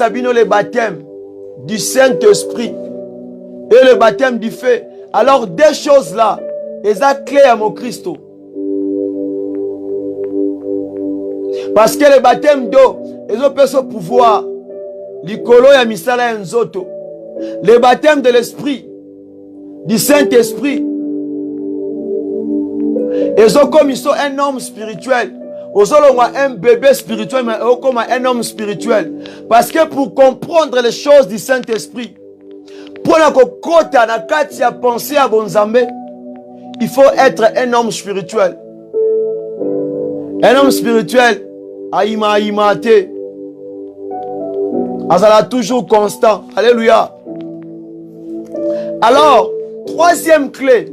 Sabino le baptême du Saint-Esprit et le baptême du feu. Alors deux choses là, elles sont clés à mon Christ. Parce que le baptême d'eau, ils ont ce pouvoir. L'icolo ya misala nzoto. Le baptême de l'esprit, du Saint-Esprit. Ils ont comme ils sont un homme spirituel. Ils ont un bébé spirituel, mais ils comme un homme spirituel. Parce que pour comprendre les choses du Saint-Esprit, pour la kokota na kati ya penser à Bonzambe, il faut être un homme spirituel. Un homme spirituel, aïma te. Azala toujours constant. Alléluia. Alors, troisième clé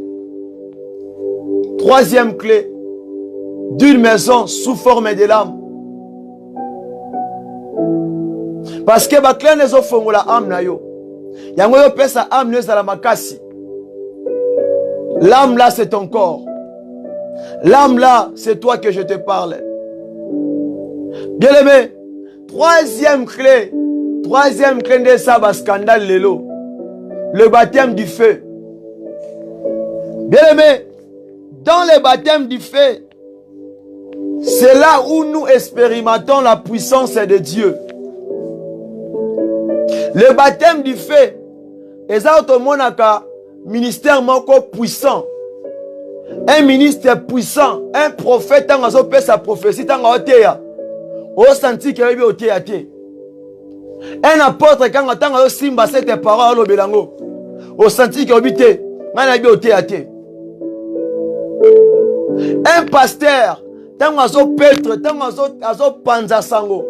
d'une maison sous forme de l'âme. Parce que bakle nezo fongola âme na yo. Yango yo pesa âme nezo la makasi. L'âme là c'est ton corps. L'âme là c'est toi que je te parle. Bien aimé, troisième clé de ça scandale lelo. Le baptême du feu. Bien aimé, dans le baptême du feu, c'est là où nous expérimentons la puissance de Dieu. Le baptême du feu, et ça automonaka ministère moko puissant. Un ministre puissant, un prophète dans sa prophétie dans oteya. O senti que yebi oteya te. Un apôtre quand on simba cette parole au belango. O senti que obité, ngana yebi oteya te. Un pasteur tant azo petre, tant azo panza sango.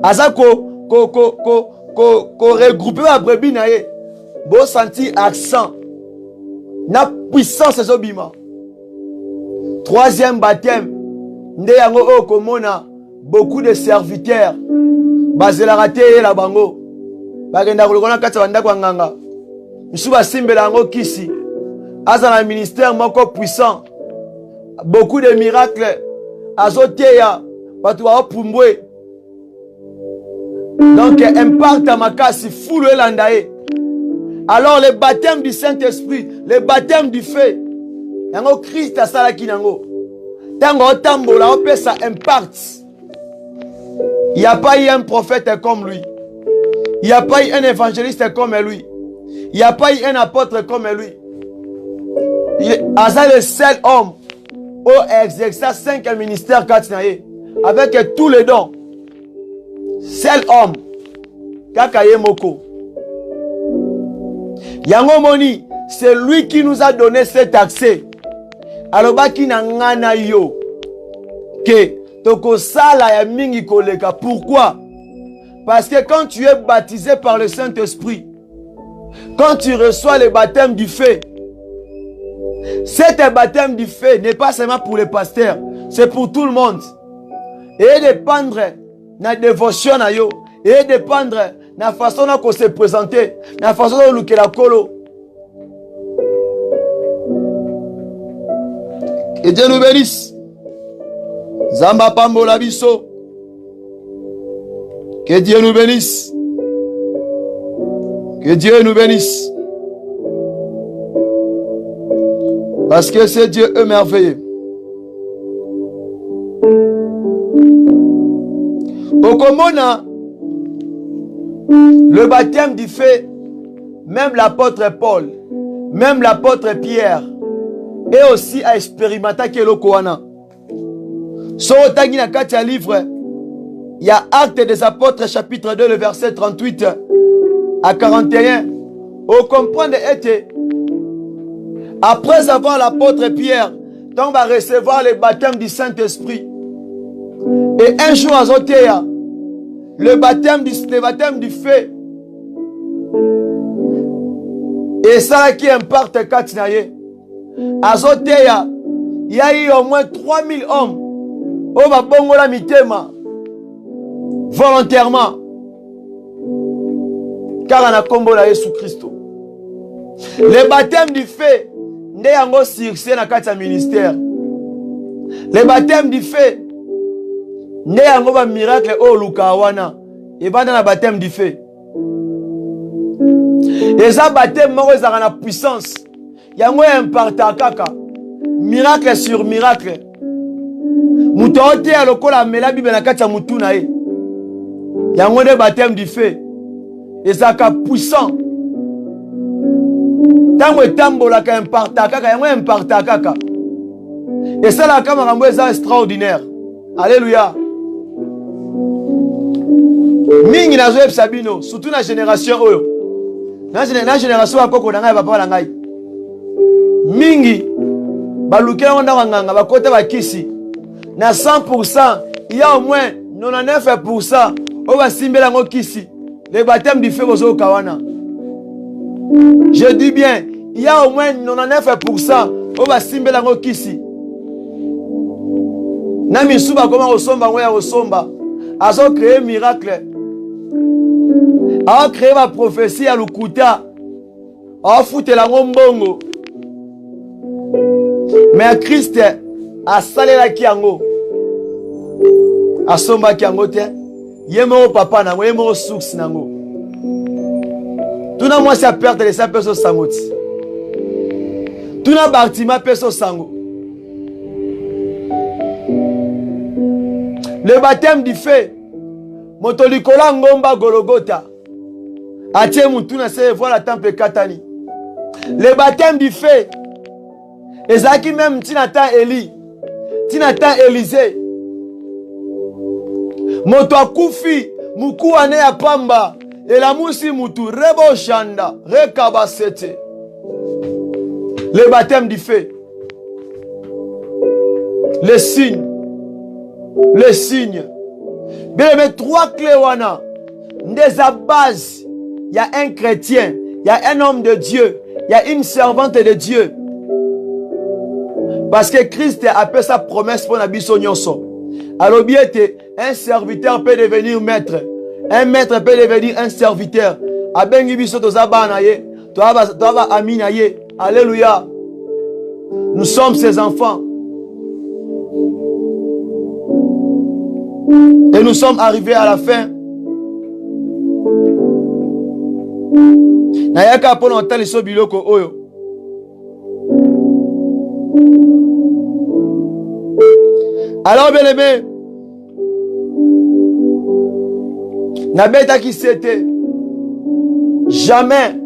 Azako ko regrouper la brebis na ye. Bo senti accent. Na puissance ezobima. Troisième baptême. Nde yango o komona beaucoup de serviteurs. Bazela raté la bango. Bagenda kolokona kati banda kwa nganga. Misuba simbela yango kisi. Aza na ministère moko puissant. Beaucoup de miracles. Azoteya. Batu wa pumbwe. Donc, impact à makasi, foule landae. Alors, le baptême du Saint-Esprit, le baptême du feu, yango Christ a salaki nango. Tango tambola, on peut ça impact. Il n'y a pas eu un prophète comme lui. Il n'y a pas eu un évangéliste comme lui. Il n'y a pas eu un apôtre comme lui. Il est le seul homme au exercer 5 ministères avec tous les dons. Seul homme. Kakaye Moko. Yango Moni, c'est lui qui nous a donné cet accès. Alors baki na ngana yo que toko sala ya mingi koleka. Pourquoi? Parce que quand tu es baptisé par le Saint-Esprit, quand tu reçois le baptême du feu, cet baptême du feu n'est pas seulement pour les pasteurs, c'est pour tout le monde. Et dépendre na dévotion na yo, et dépendre na façon dont se présenter, na façon dont luke la kolo. Que Dieu nous bénisse. Zamba pambola biso. Que Dieu nous bénisse. Que Dieu nous bénisse. Parce que c'est Dieu est merveilleux. Okomona, le baptême du feu, même l'apôtre Paul, même l'apôtre Pierre, et aussi à expérimenter que l'Okoana. Sur le katia livre, il y a Actes des Apôtres, chapitre 2, le verset 38 à 41. On comprend que après avoir l'apôtre Pierre, on va recevoir le baptême du Saint-Esprit. Et un jour à Zotéa, le baptême du feu. Et ça qui impacte Katinaye. À Zotéa, il y a eu au moins 3000 hommes. Au Babongola Mitema. Volontairement. Car on a combolé Jésus Christ. Le baptême du feu. N'est pas succès dans le ministère. Le baptême du feu. Ne yango ba miracle o lukawana Et va dans le baptême du feu. Et ça baptême, moi, ils ont la puissance. Il y a un imparta kaka. Miracle sur miracle. Moutote à l'okola mela bibe na kacha mutuna e. Il y a un baptême du feu. Et ça ka puissant. Tango etambola ka imparta kaka, il y a un imparta kaka. Et ça la caméra est extraordinaire. Alléluia. Mingi na zoe sabino, surtout na génération oyo. Na génération akoko na ngai papa na ngai. Mingi balukela onda wanganga bakote bakisi. Na 100%, il y a au moins 99% o basimbela ngo kisi. Le baptême du feu bozo kawana. Je dis bien, il y a au moins 99% o basimbela ngo kisi. Na misuba koma osomba ngo ya osomba. Azo créer miracle. A créé ma prophétie à Lukuta. A foutu la ngombongo. Mais à Christ a salé la kiango. A somba kiango te. Yemo papa nango, yemo source nango. Tout na moi ça perte de sa personne sangoti. Tout na bâtiment personne sango. Le baptême du feu. Motolikola ngomba Golgotha. Atie mutuna se voilà temple katani. Le baptême du feu. Ezaki même Tinata Eli. Tinata Élisée. Moto akufi muku ane ya pamba. Elamusi mutu rebo shanda. Rekabasete. Le baptême du feu. Les signes. Les signes. Bien, mais 3 clés wana. Des à base. Il y a un chrétien. Il y a un homme de Dieu. Il y a une servante de Dieu. Parce que Christ a appelé sa promesse pour la bisognoso. Alors bien, un serviteur peut devenir maître. Un maître peut devenir un serviteur. Abengi biso to zabanaye. To aba aminaye. Alléluia. Nous sommes ses enfants. Et nous sommes arrivés à la fin. Nayaka pour l'entendre les biloko oyo. Alors bien aimé, Nabeta qui c'était, jamais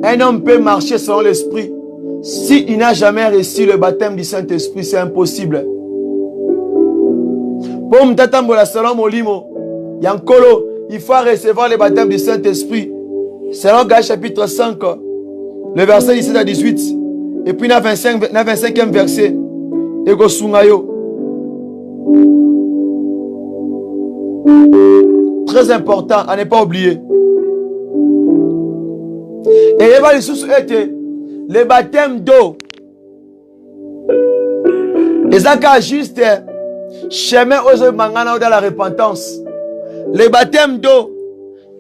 un homme peut marcher selon l'esprit s'il n'a jamais reçu le baptême du Saint-Esprit, c'est impossible. Pour m'tatambola selon Molimo, Yankolo, il faut recevoir le baptême du Saint-Esprit. Selon Galates chapitre 5, le verset 17 à 18, et puis dans 25e verset, Ego Sungayo. Très important à ne pas oublier. Et il va était le baptême d'eau. Et ça a juste chemin aux mangana dans la repentance. Le baptême d'eau.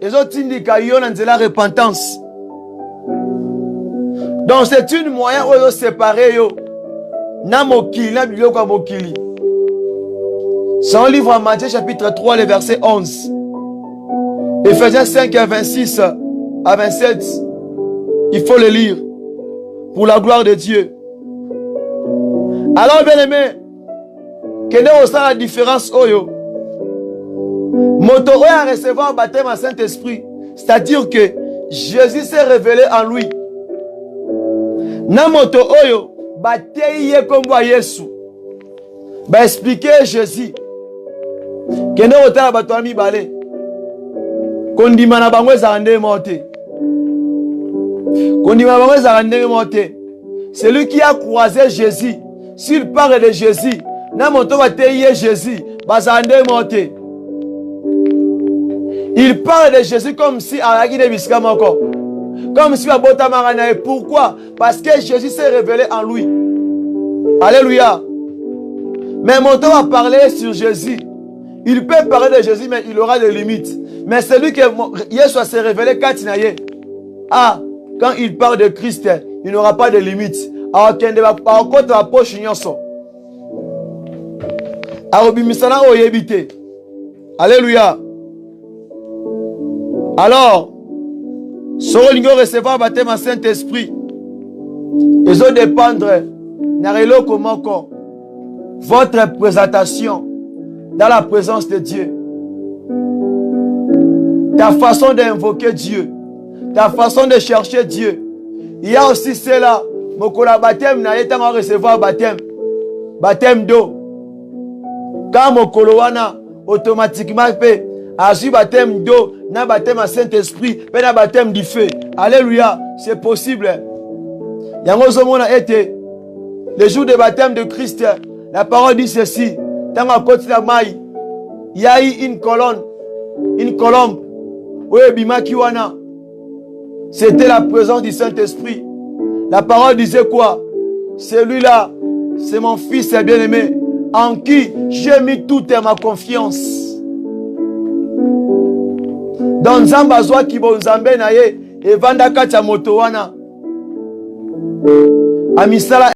Les autres indiquent dans la repentance. Donc c'est une moyen de séparer yo. Na mokili, na biloko mokili. C'est un livre en Matthieu chapitre 3, le verset 11. Ephésiens 5, 26 à 27. Il faut le lire. Pour la gloire de Dieu. Alors bien aimé, quelle est la différence oyo? Moto a recevoir le baptême en Saint-Esprit. C'est-à-dire que Jésus s'est révélé en lui. Na moto oyo bateye comme Yesu. Ba expliquer Jésus. Kende otala bato ami balé. Kondima na bango ezande monte. Kondima bango ezande monte. Celui qui a croisé Jésus, s'il parle de Jésus, na moto bateye Jésus, bazande monte. Il parle de Jésus comme si alaki de biskama encore. Comme si Babota Marana. Pourquoi? Parce que Jésus s'est révélé en lui. Alléluia. Mais mon temps va parler sur Jésus. Il peut parler de Jésus, mais il aura des limites. Mais celui que Jésus s'est révélé quand il parle de Christ, il n'aura pas de limites. Alors, quand il va contre la poche, Alléluia. Alors, si vous recevoir baptême en Saint-Esprit, ils ont dépendre de votre présentation dans la présence de Dieu. Ta façon d'invoquer Dieu, ta façon de chercher Dieu. Il y a aussi cela, mokola baptême na yeta va recevoir baptême d'eau. Quand mokolo wana automatiquement fait azu baptême d'eau, na baptême à Saint-Esprit, pe na baptême du feu. Alléluia, c'est possible. Yango zomona été le jour de baptême de Christ, la parole dit ceci, dans la côte de la maille, il y a eu une colombe. C'était la présence du Saint-Esprit. La parole disait quoi? Celui-là, c'est mon fils bien-aimé, en qui j'ai mis toute ma confiance. Dans Zambazwa qui bon Zambé naye, et Vandaka Chamotowana. Amisala